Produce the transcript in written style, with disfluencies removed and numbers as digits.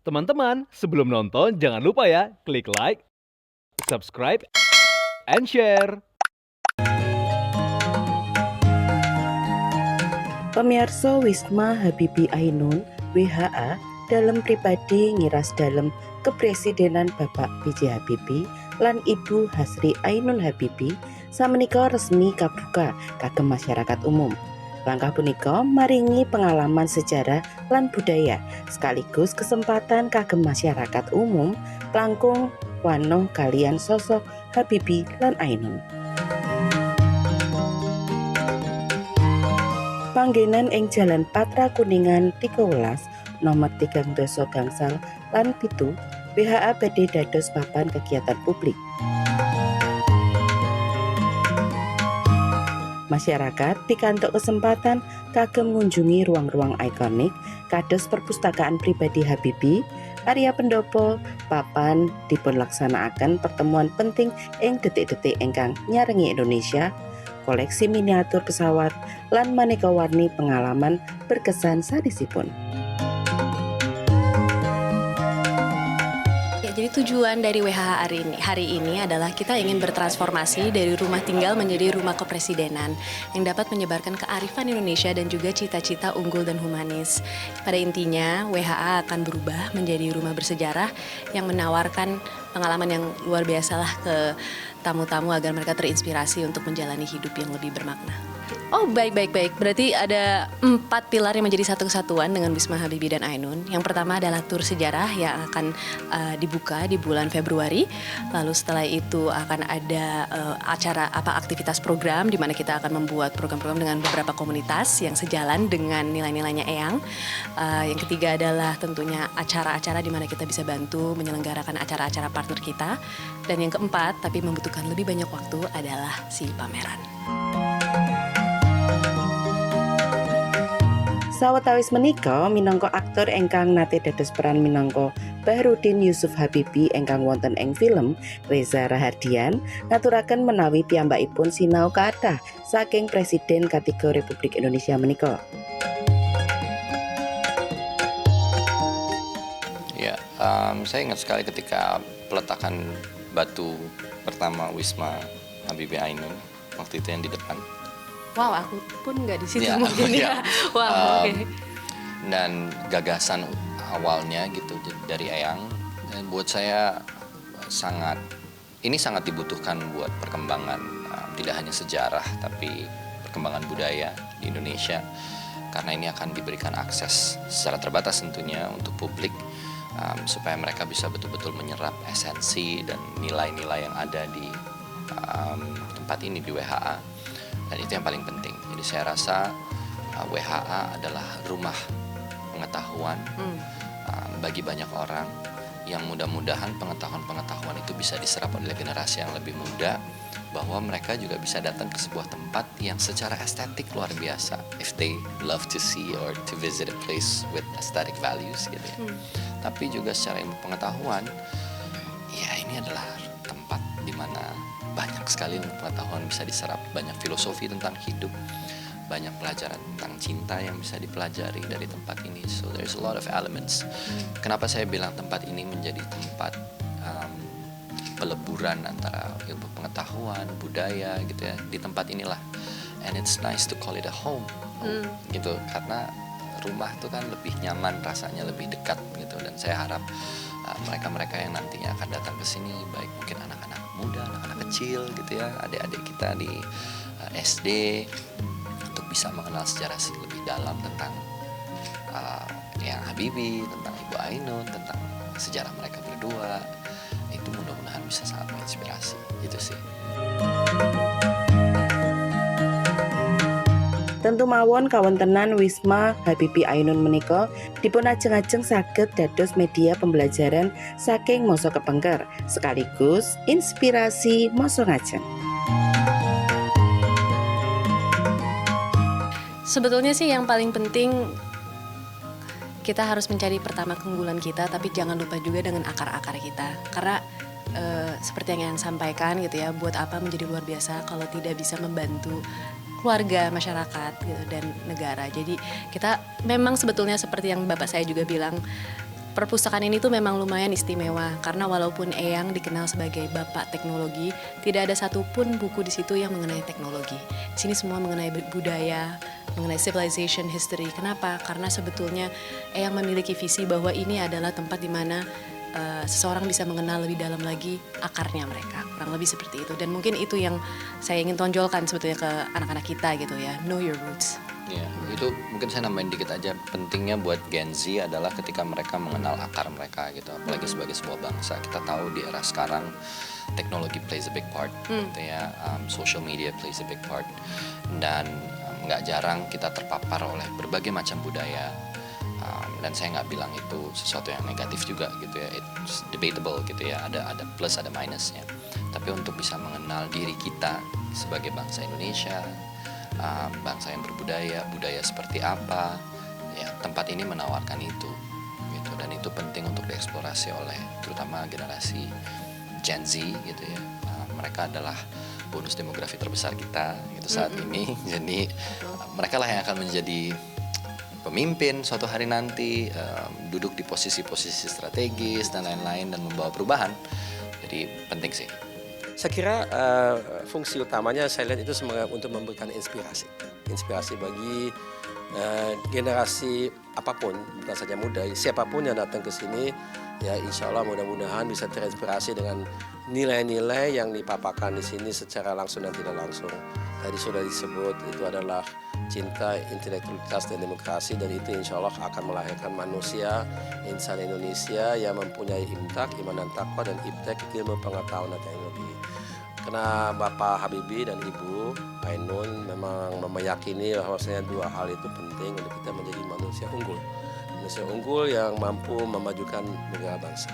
Teman-teman, sebelum nonton jangan lupa ya, klik like, subscribe, and share. Pemirsa Wisma Habibie Ainun (WHA) dalam pribadi ngiras dalam kepresidenan Bapak B.J. Habibie lan Ibu Hasri Ainun Habibie samenika resmi kabuka kagem masyarakat umum. Langkah punika maringi pengalaman sejarah lan budaya sekaligus kesempatan kagem masyarakat umum langkung wanoh kalian sosok Habibie lan Ainun. Panggenan ing Jalan Patra Kuningan 13 nomor 3 gangsal lan 7 WHA badhe dados papan kegiatan publik. Masyarakat pikantuk kesempatan kagem ngunjungi ruang-ruang ikonik kados perpustakaan pribadi Habibie, area pendopo, papan dipunlaksanakaken pertemuan penting ing detik-detik ingkang nyarengi Indonesia, koleksi miniatur pesawat, lan maneka warni pengalaman berkesan sanesipun. Jadi tujuan dari WHA hari ini adalah kita ingin bertransformasi dari rumah tinggal menjadi rumah kepresidenan yang dapat menyebarkan kearifan Indonesia dan juga cita-cita unggul dan humanis. Pada intinya, WHA akan berubah menjadi rumah bersejarah yang menawarkan pengalaman yang luar biasa lah ke tamu-tamu agar mereka terinspirasi untuk menjalani hidup yang lebih bermakna. Oh, baik. Berarti ada 4 pilar yang menjadi satu kesatuan dengan Wisma Habibie dan Ainun. Yang pertama adalah tur sejarah yang akan dibuka di bulan Februari. Lalu setelah itu akan ada aktivitas program di mana kita akan membuat program-program dengan beberapa komunitas yang sejalan dengan nilai-nilainya Eyang. Yang ketiga adalah tentunya acara-acara di mana kita bisa bantu menyelenggarakan acara-acara partner kita. Dan yang keempat, tapi membutuhkan lebih banyak waktu, adalah si pameran. Sawetawis menika minangka aktor ingkang nate dados peran minangka Bahrudin Yusuf Habibie ingkang wonten ing film Reza Rahardian ngaturaken menawi piyambakipun sinau kathah saking Presiden ketiga Republik Indonesia menika. Ya, saya ingat sekali ketika peletakan batu pertama Wisma Habibie Ainun waktu itu yang di depan. Wow, aku pun nggak di situ Ya, mungkin ya. Wow, oke. Dan gagasan awalnya gitu dari Eyang, dan buat saya sangat dibutuhkan buat perkembangan tidak hanya sejarah tapi perkembangan budaya di Indonesia, karena ini akan diberikan akses secara terbatas tentunya untuk publik supaya mereka bisa betul-betul menyerap esensi dan nilai-nilai yang ada di tempat ini di WHA. Dan itu yang paling penting. Jadi saya rasa WHA adalah rumah pengetahuan bagi banyak orang yang mudah-mudahan pengetahuan-pengetahuan itu bisa diserap oleh generasi yang lebih muda, bahwa mereka juga bisa datang ke sebuah tempat yang secara estetik luar biasa if they love to see or to visit a place with aesthetic values gitu ya. Tapi juga secara ilmu pengetahuan, ya ini adalah tempat di mana banyak sekali pengetahuan bisa diserap, banyak filosofi tentang hidup, banyak pelajaran tentang cinta yang bisa dipelajari dari tempat ini. So there's a lot of elements. Kenapa saya bilang tempat ini menjadi tempat peleburan antara ilmu pengetahuan, budaya gitu ya. Di tempat inilah, and it's nice to call it a home, gitu, karena rumah itu kan lebih nyaman rasanya, lebih dekat gitu. Dan saya harap mereka-mereka yang nantinya akan datang ke sini, baik mungkin anak-anak muda, anak-anak kecil gitu ya, adik-adik kita di SD, untuk bisa mengenal sejarah lebih dalam tentang Eyang Habibie, tentang Ibu Ainun, tentang sejarah mereka berdua. Itu mudah-mudahan bisa sangat menginspirasi. Itu sih. Tentu mawon kawontenan Wisma Habibie Ainun menika dipun ajeng-ajeng saged dados media pembelajaran saking masa kepengker sekaligus inspirasi masa ngajeng. Sebetulnya sih yang paling penting kita harus mencari pertama keunggulan kita, tapi jangan lupa juga dengan akar-akar kita. Karena seperti yang sampaikan gitu ya, buat apa menjadi luar biasa kalau tidak bisa membantu keluarga, masyarakat gitu, dan negara. Jadi kita memang sebetulnya seperti yang Bapak saya juga bilang, perpustakaan ini tuh memang lumayan istimewa karena walaupun Eyang dikenal sebagai bapak teknologi, tidak ada satupun buku di situ yang mengenai teknologi. Di sini semua mengenai budaya, mengenai civilization, history. Kenapa? Karena sebetulnya Eyang memiliki visi bahwa ini adalah tempat di mana seseorang bisa mengenal lebih dalam lagi akarnya mereka, kurang lebih seperti itu. Dan mungkin itu yang saya ingin tonjolkan sebetulnya ke anak-anak kita gitu ya, know your roots. Ya, itu mungkin saya nambahin dikit aja. Pentingnya buat Gen Z adalah ketika mereka mengenal akar mereka gitu, apalagi sebagai sebuah bangsa. Kita tahu di era sekarang teknologi plays a big part, gitu ya, social media plays a big part, dan nggak jarang kita terpapar oleh berbagai macam budaya. Dan saya nggak bilang itu sesuatu yang negatif juga gitu ya, it's debatable gitu ya, ada plus ada minusnya. Tapi untuk bisa mengenal diri kita sebagai bangsa Indonesia, bangsa yang berbudaya, budaya seperti apa, ya tempat ini menawarkan itu, gitu. Dan itu penting untuk dieksplorasi oleh terutama generasi Gen Z gitu ya. Mereka adalah bonus demografi terbesar kita gitu saat ini. Jadi mereka lah yang akan menjadi pemimpin suatu hari nanti, duduk di posisi-posisi strategis dan lain-lain dan membawa perubahan. Jadi penting sih. Saya kira fungsi utamanya saya lihat itu sebagai untuk memberikan inspirasi bagi generasi apapun, bukan saja muda, siapapun yang datang ke sini, ya insya Allah mudah-mudahan bisa terinspirasi dengan nilai-nilai yang dipaparkan di sini secara langsung dan tidak langsung. Tadi sudah disebut itu adalah cinta, intelektualitas dan demokrasi, dan itu insya Allah akan melahirkan manusia, insan Indonesia yang mempunyai imtak, iman dan takwa, dan iptek, ilmu pengetahuan dan teknologi. Karena Bapak Habibie dan Ibu Ainun memang meyakini bahwasanya dua hal itu penting untuk kita menjadi manusia unggul yang mampu memajukan negara bangsa.